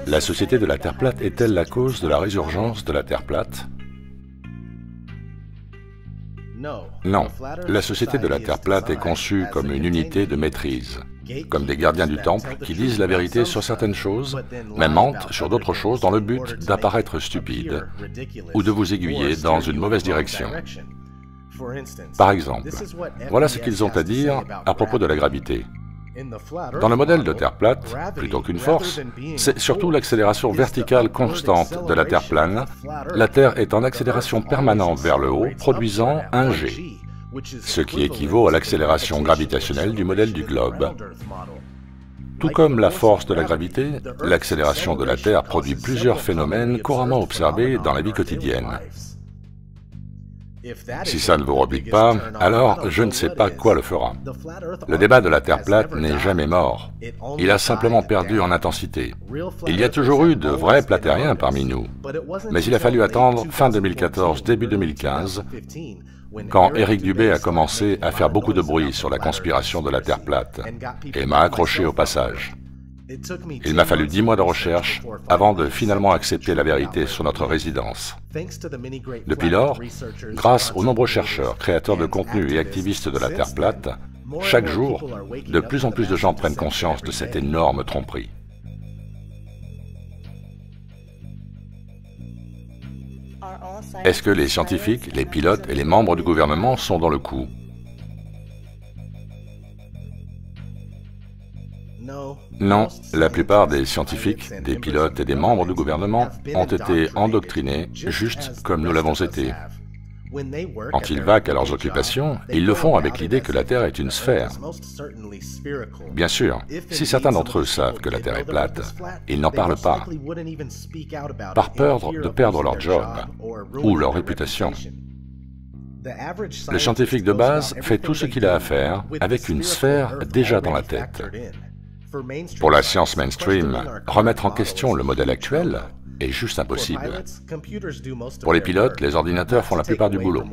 La Société de la Terre plate est-elle la cause de la résurgence de la Terre plate? Non, la Société de la Terre plate est conçue comme une unité de maîtrise, comme des gardiens du temple qui disent la vérité sur certaines choses, mais mentent sur d'autres choses dans le but d'apparaître stupide ou de vous aiguiller dans une mauvaise direction. Par exemple, voilà ce qu'ils ont à dire à propos de la gravité. Dans le modèle de Terre plate, plutôt qu'une force, c'est surtout l'accélération verticale constante de la Terre plane. La Terre est en accélération permanente vers le haut, produisant un G, ce qui équivaut à l'accélération gravitationnelle du modèle du globe. Tout comme la force de la gravité, l'accélération de la Terre produit plusieurs phénomènes couramment observés dans la vie quotidienne. Si ça ne vous rebute pas, alors je ne sais pas quoi le fera. Le débat de la Terre plate n'est jamais mort. Il a simplement perdu en intensité. Il y a toujours eu de vrais platériens parmi nous. Mais il a fallu attendre fin 2014, début 2015, quand Eric Dubé a commencé à faire beaucoup de bruit sur la conspiration de la Terre plate, et m'a accroché au passage. Il m'a fallu 10 mois de recherche avant de finalement accepter la vérité sur notre résidence. Depuis lors, grâce aux nombreux chercheurs, créateurs de contenu et activistes de la Terre plate, chaque jour, de plus en plus de gens prennent conscience de cette énorme tromperie. Est-ce que les scientifiques, les pilotes et les membres du gouvernement sont dans le coup? Non, la plupart des scientifiques, des pilotes et des membres du gouvernement ont été endoctrinés, juste comme nous l'avons été. Quand ils vaquent à leurs occupations, ils le font avec l'idée que la Terre est une sphère. Bien sûr, si certains d'entre eux savent que la Terre est plate, ils n'en parlent pas, par peur de perdre leur job ou leur réputation. Le scientifique de base fait tout ce qu'il a à faire avec une sphère déjà dans la tête. Pour la science mainstream, remettre en question le modèle actuel est juste impossible. Pour les pilotes, les ordinateurs font la plupart du boulot.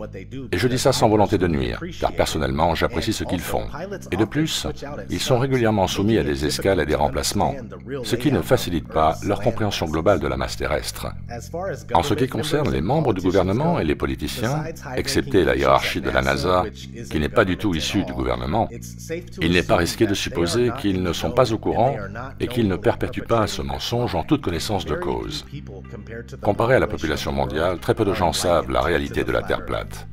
Et je dis ça sans volonté de nuire, car personnellement, j'apprécie ce qu'ils font. Et de plus, ils sont régulièrement soumis à des escales et des remplacements, ce qui ne facilite pas leur compréhension globale de la masse terrestre. En ce qui concerne les membres du gouvernement et les politiciens, excepté la hiérarchie de la NASA, qui n'est pas du tout issue du gouvernement, il n'est pas risqué de supposer qu'ils ne sont pas au courant et qu'ils ne perpétuent pas ce mensonge en toute connaissance de cause. Comparé à la population mondiale, très peu de gens savent la réalité de la Terre plate.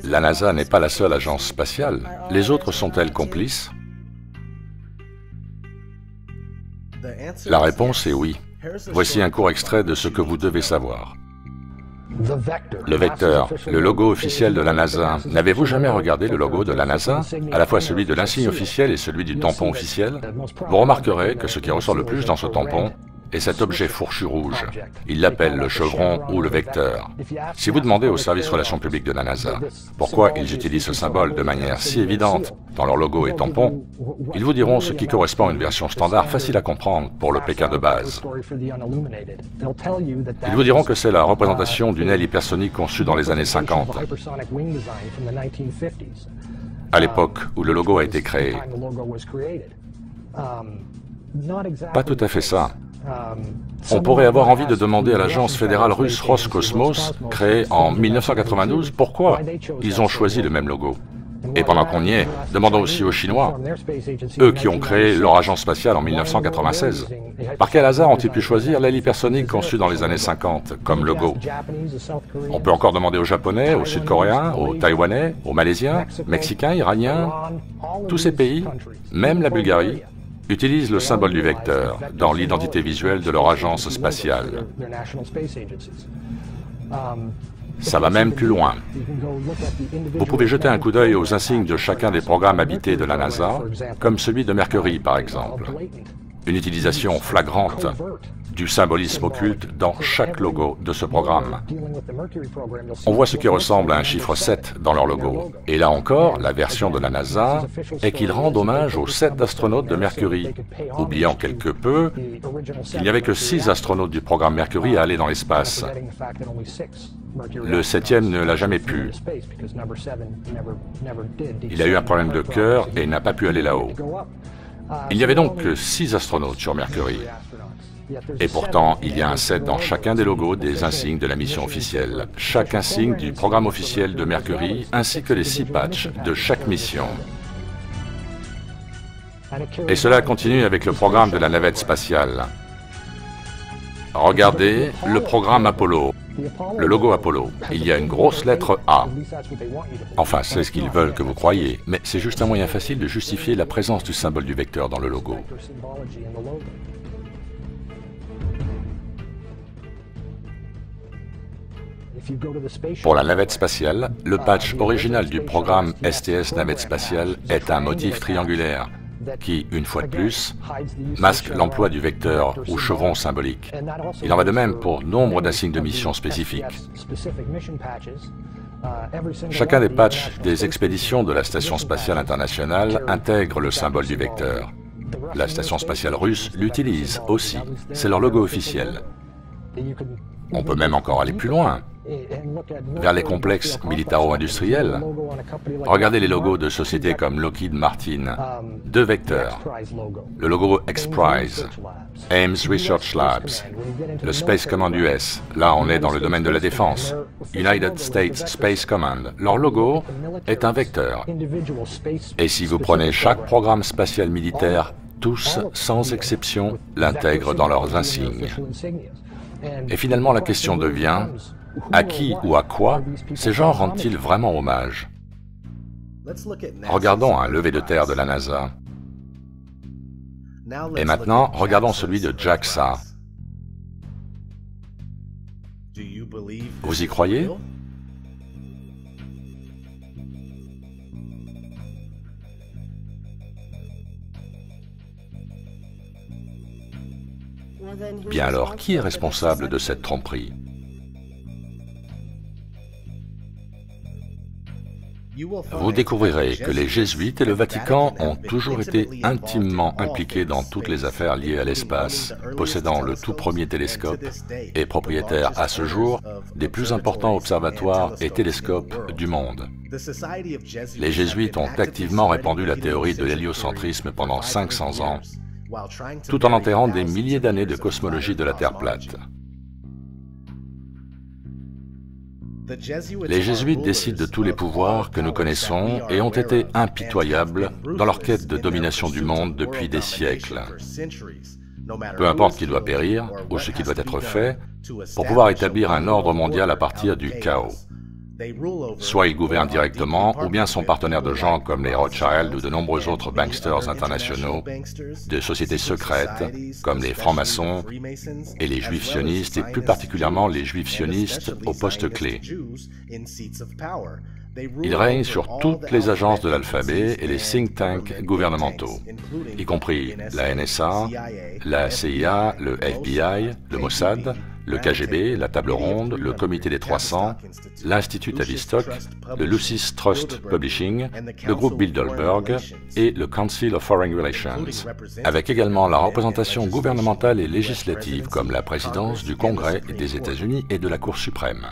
La NASA n'est pas la seule agence spatiale. Les autres sont-elles complices? La réponse est oui. Voici un court extrait de ce que vous devez savoir. Le vecteur, le logo officiel de la NASA. N'avez-vous jamais regardé le logo de la NASA, à la fois celui de l'insigne officiel et celui du tampon officiel? Vous remarquerez que ce qui ressort le plus dans ce tampon est cet objet fourchu rouge. Ils l'appellent le chevron ou le vecteur. Si vous demandez au service relations publiques de la NASA pourquoi ils utilisent ce symbole de manière si évidente dans leur logo et tampon, ils vous diront ce qui correspond à une version standard facile à comprendre pour le Pékin de base. Ils vous diront que c'est la représentation d'une aile hypersonique conçue dans les années 50, à l'époque où le logo a été créé. Pas tout à fait ça. On pourrait avoir envie de demander à l'agence fédérale russe Roscosmos, créée en 1992, pourquoi ils ont choisi le même logo. Et pendant qu'on y est, demandons aussi aux Chinois, eux qui ont créé leur agence spatiale en 1996. Par quel hasard ont-ils pu choisir l'aile hypersonique conçue dans les années 50 comme logo? On peut encore demander aux Japonais, aux Sud-Coréens, aux Taïwanais, aux Malaisiens, Mexicains, Iraniens, tous ces pays, même la Bulgarie, utilisent le symbole du vecteur dans l'identité visuelle de leur agence spatiale. Ça va même plus loin. Vous pouvez jeter un coup d'œil aux insignes de chacun des programmes habités de la NASA, comme celui de Mercury par exemple. Une utilisation flagrante du symbolisme occulte dans chaque logo de ce programme. On voit ce qui ressemble à un chiffre 7 dans leur logo. Et là encore, la version de la NASA est qu'ils rendent hommage aux 7 astronautes de Mercury, oubliant quelque peu qu'il n'y avait que 6 astronautes du programme Mercury à aller dans l'espace. Le 7e ne l'a jamais pu. Il a eu un problème de cœur et n'a pas pu aller là-haut. Il n'y avait donc que 6 astronautes sur Mercury. Et pourtant, il y a un set dans chacun des logos des insignes de la mission officielle, chaque insigne du programme officiel de Mercury, ainsi que les 6 patchs de chaque mission. Et cela continue avec le programme de la navette spatiale. Regardez le programme Apollo, le logo Apollo. Il y a une grosse lettre A. Enfin, c'est ce qu'ils veulent que vous croyiez, mais c'est juste un moyen facile de justifier la présence du symbole du vecteur dans le logo. Pour la navette spatiale, le patch original du programme STS Navette Spatiale est un motif triangulaire qui, une fois de plus, masque l'emploi du vecteur ou chevron symbolique. Il en va de même pour nombre d'insignes de mission spécifiques. Chacun des patchs des expéditions de la Station spatiale internationale intègre le symbole du vecteur. La Station spatiale russe l'utilise aussi, c'est leur logo officiel. On peut même encore aller plus loin, vers les complexes militaro-industriels. Regardez les logos de sociétés comme Lockheed Martin. 2 vecteurs. Le logo X-Prize, Ames Research Labs, le Space Command US. Là, on est dans le domaine de la défense. United States Space Command. Leur logo est un vecteur. Et si vous prenez chaque programme spatial militaire, tous, sans exception, l'intègrent dans leurs insignes. Et finalement, la question devient, à qui ou à quoi ces gens rendent-ils vraiment hommage? Regardons un lever de terre de la NASA. Et maintenant, regardons celui de JAXA. Vous y croyez? Bien alors, qui est responsable de cette tromperie? Vous découvrirez que les Jésuites et le Vatican ont toujours été intimement impliqués dans toutes les affaires liées à l'espace, possédant le tout premier télescope et propriétaire à ce jour des plus importants observatoires et télescopes du monde. Les Jésuites ont activement répandu la théorie de l'héliocentrisme pendant 500 ans, tout en enterrant des milliers d'années de cosmologie de la Terre plate. Les Jésuites décident de tous les pouvoirs que nous connaissons et ont été impitoyables dans leur quête de domination du monde depuis des siècles. Peu importe qui doit périr ou ce qui doit être fait pour pouvoir établir un ordre mondial à partir du chaos. Soit ils gouvernent directement, ou bien sont partenaires de gens comme les Rothschild ou de nombreux autres banksters internationaux, de sociétés secrètes comme les francs-maçons et les juifs sionistes, et plus particulièrement les juifs sionistes aux postes clés. Ils règnent sur toutes les agences de l'alphabet et les think tanks gouvernementaux, y compris la NSA, la CIA, le FBI, le Mossad, le KGB, la Table Ronde, le Comité des 300, l'Institut Tavistock, le Lucis Trust Publishing, le groupe Bilderberg et le Council of Foreign Relations, avec également la représentation gouvernementale et législative comme la présidence du Congrès des États-Unis et de la Cour suprême.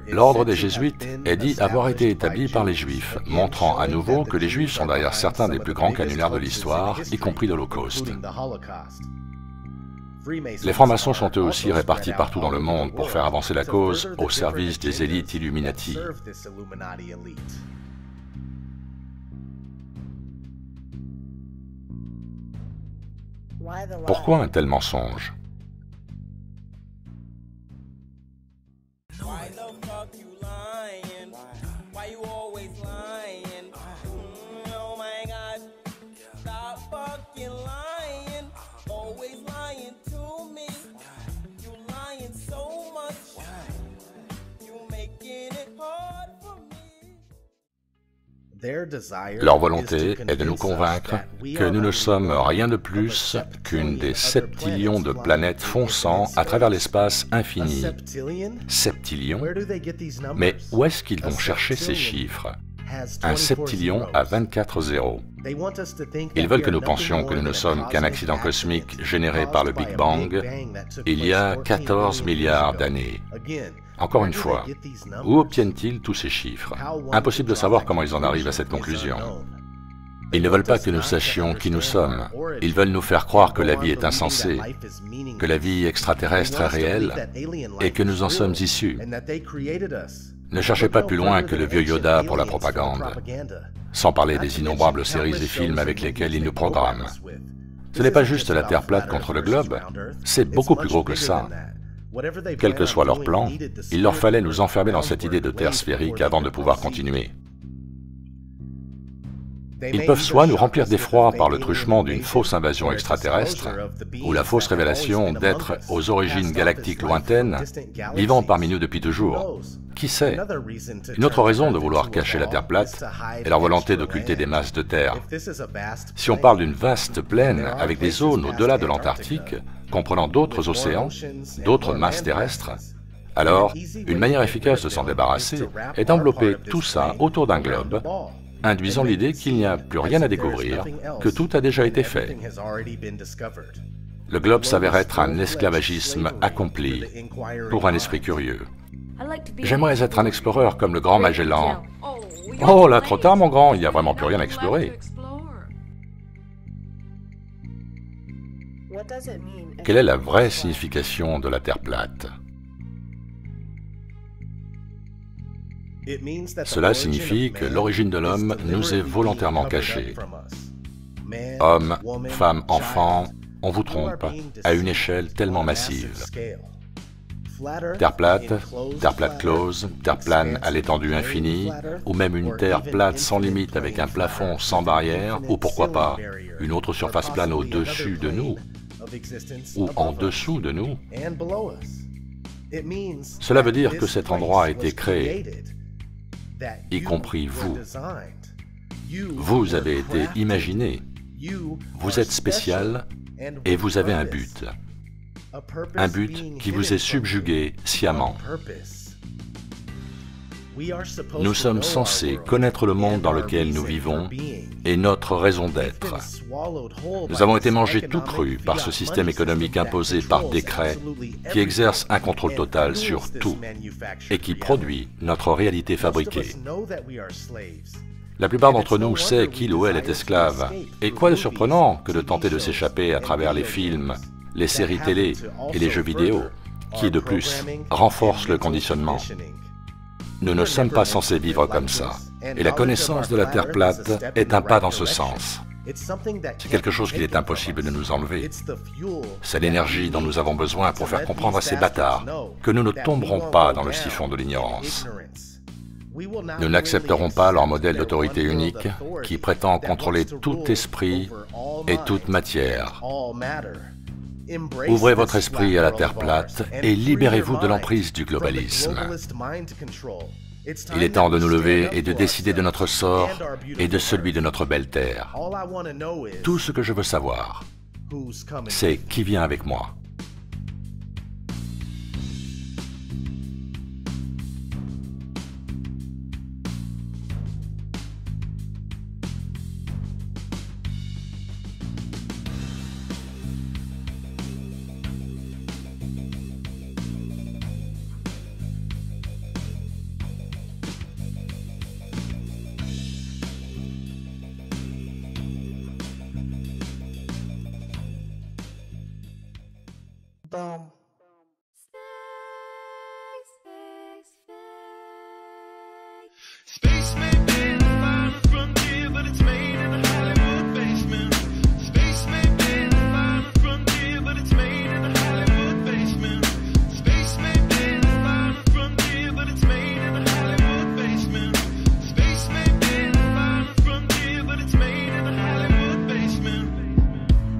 L'ordre des Jésuites est dit avoir été établi par les Juifs, montrant à nouveau que les Juifs sont derrière certains des plus grands canulars de l'histoire, y compris l'Holocauste. Les francs-maçons sont eux aussi répartis partout dans le monde pour faire avancer la cause au service des élites Illuminati. Pourquoi un tel mensonge? Leur volonté est de nous convaincre que nous ne sommes rien de plus qu'une des septillions de planètes fonçant à travers l'espace infini. Septillion? Mais où est-ce qu'ils vont chercher ces chiffres? Un septillion à 24 zéros. Ils veulent que nous pensions que nous ne sommes qu'un accident cosmique généré par le Big Bang il y a 14 milliards d'années. Encore une fois, où obtiennent-ils tous ces chiffres? Impossible de savoir comment ils en arrivent à cette conclusion. Ils ne veulent pas que nous sachions qui nous sommes. Ils veulent nous faire croire que la vie est insensée, que la vie extraterrestre est réelle et que nous en sommes issus. Ne cherchez pas plus loin que le vieux Yoda pour la propagande, sans parler des innombrables séries et films avec lesquels ils nous programment. Ce n'est pas juste la Terre plate contre le globe, c'est beaucoup plus gros que ça. Quel que soit leur plan, il leur fallait nous enfermer dans cette idée de Terre sphérique avant de pouvoir continuer. Ils peuvent soit nous remplir d'effroi par le truchement d'une fausse invasion extraterrestre, ou la fausse révélation d'êtres aux origines galactiques lointaines, vivant parmi nous depuis toujours. Qui sait? Une autre raison de vouloir cacher la Terre plate est leur volonté d'occulter des masses de terre. Si on parle d'une vaste plaine avec des zones au-delà de l'Antarctique, comprenant d'autres océans, d'autres masses terrestres, alors une manière efficace de s'en débarrasser est d'envelopper tout ça autour d'un globe, induisant l'idée qu'il n'y a plus rien à découvrir, que tout a déjà été fait. Le globe s'avère être un esclavagisme accompli pour un esprit curieux. J'aimerais être un explorateur comme le grand Magellan. Oh là, trop tard mon grand, il n'y a vraiment plus rien à explorer. Quelle est la vraie signification de la Terre plate? Cela signifie que l'origine de l'homme nous est volontairement cachée. Hommes, femmes, enfants, on vous trompe, à une échelle tellement massive. Terre plate close, terre plane à l'étendue infinie, ou même une terre plate sans limite avec un plafond sans barrière, ou pourquoi pas, une autre surface plane au-dessus de nous, ou en dessous de nous. Cela veut dire que cet endroit a été créé, y compris vous. Vous avez été imaginé, vous êtes spécial et vous avez un but. Un but qui vous est subjugué sciemment. Nous sommes censés connaître le monde dans lequel nous vivons et notre raison d'être. Nous avons été mangés tout crus par ce système économique imposé par décret qui exerce un contrôle total sur tout et qui produit notre réalité fabriquée. La plupart d'entre nous sait qu'il ou elle est esclave. Et quoi de surprenant que de tenter de s'échapper à travers les films, les séries télé et les jeux vidéo, qui, de plus, renforcent le conditionnement. Nous ne sommes pas censés vivre comme ça, et la connaissance de la Terre plate est un pas dans ce sens. C'est quelque chose qu'il est impossible de nous enlever. C'est l'énergie dont nous avons besoin pour faire comprendre à ces bâtards que nous ne tomberons pas dans le siphon de l'ignorance. Nous n'accepterons pas leur modèle d'autorité unique qui prétend contrôler tout esprit et toute matière. Ouvrez votre esprit à la Terre plate et libérez-vous de l'emprise du globalisme. Il est temps de nous lever et de décider de notre sort et de celui de notre belle Terre. Tout ce que je veux savoir, c'est qui vient avec moi. Boom. Space may be the final frontier, but it's made in a Hollywood basement. Space may be the final frontier, but it's made in a Hollywood basement. Space may be the final frontier, but it's made in a Hollywood basement. Space may be the final frontier, but it's made in a Hollywood basement.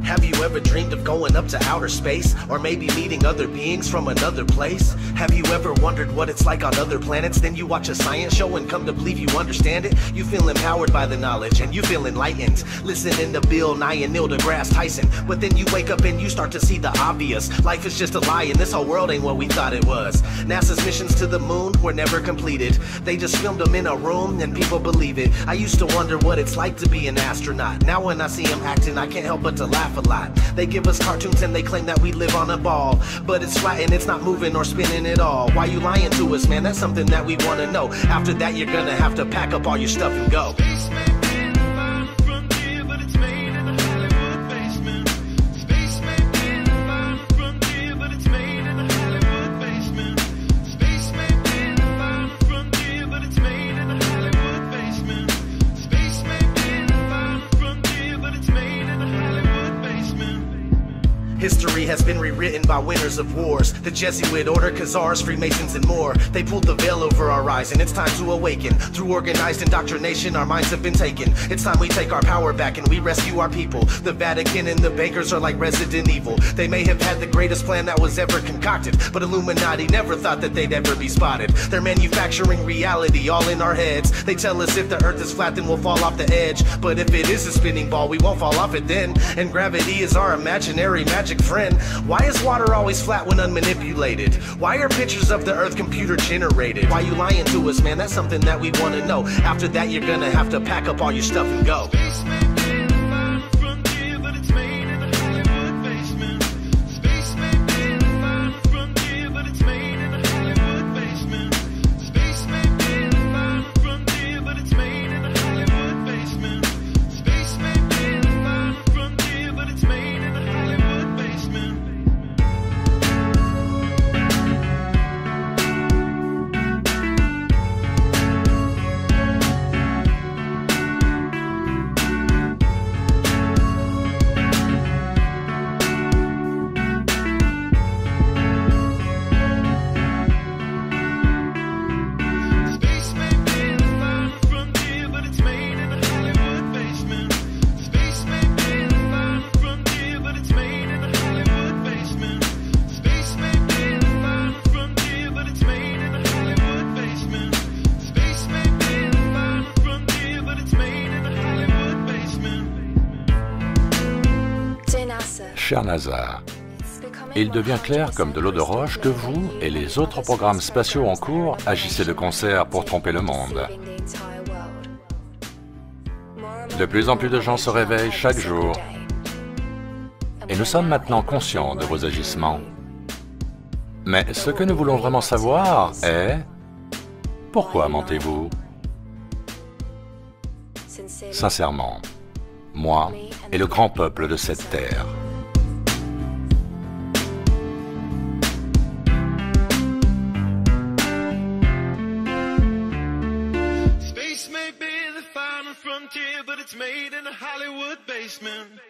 Have you ever dreamed of going up to outer space? Or maybe meeting other beings from another place? Have you ever wondered what it's like on other planets? Then you watch a science show and come to believe you understand it? You feel empowered by the knowledge and you feel enlightened, listening to Bill Nye and Neil deGrasse Tyson. But then you wake up and you start to see the obvious. Life is just a lie and this whole world ain't what we thought it was. NASA's missions to the moon were never completed. They just filmed them in a room and people believe it. I used to wonder what it's like to be an astronaut. Now when I see them acting, I can't help but to laugh a lot. They give us us cartoons and they claim that we live on a ball. But it's flat and it's not moving or spinning at all. Why you lying to us, man? That's something that we wanna know. After that, you're gonna have to pack up all your stuff and go. Space may be the final frontier, but it's made in a Hollywood basement. Space may be the final frontier, but it's made in a Hollywood basement. Space may be the final frontier, but it's made in a Hollywood basement. Space may be the final frontier, but it's made in a Hollywood basement. History has been rewritten by winners of wars. The Jesuit order, Khazars, Freemasons, and more. They pulled the veil over our eyes, and it's time to awaken. Through organized indoctrination, our minds have been taken. It's time we take our power back and we rescue our people. The Vatican and the bankers are like Resident Evil. They may have had the greatest plan that was ever concocted, but Illuminati never thought that they'd ever be spotted. They're manufacturing reality all in our heads. They tell us if the earth is flat, then we'll fall off the edge. But if it is a spinning ball, we won't fall off it then. And gravity is our imaginary magic friend. Why is water always flat when unmanipulated? Why are pictures of the earth computer generated? Why you lying to us, man? That's something that we wanna know. After that, you're gonna have to pack up all your stuff and go. Space may be the final frontier, but it's made in a Hollywood basement. Space may be the final frontier, but it's made in a Hollywood basement. Space may be the final frontier, but it's made in a Hollywood basement. Space may be the final frontier, but it's made in a Hollywood basement. Space may be the final frontier, but it's made in a Hollywood basement. Space may be the final frontier, but it's made in a Hollywood basement. Space may be the final frontier, but it's made in a Hollywood basement. Space may be the final frontier, but it's made in a Hollywood basement. Cher NASA, il devient clair comme de l'eau de roche que vous et les autres programmes spatiaux en cours agissez de concert pour tromper le monde. De plus en plus de gens se réveillent chaque jour et nous sommes maintenant conscients de vos agissements. Mais ce que nous voulons vraiment savoir est... Pourquoi mentez-vous? Sincèrement, moi et le grand peuple de cette terre. Space may be the final frontier, but it's made in a Hollywood basement.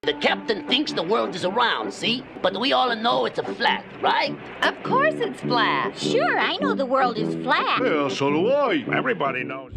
The captain thinks the world is around, see? But we all know it's a flat, right? Of course it's flat. Sure, I know the world is flat. Well, so do I. Everybody knows.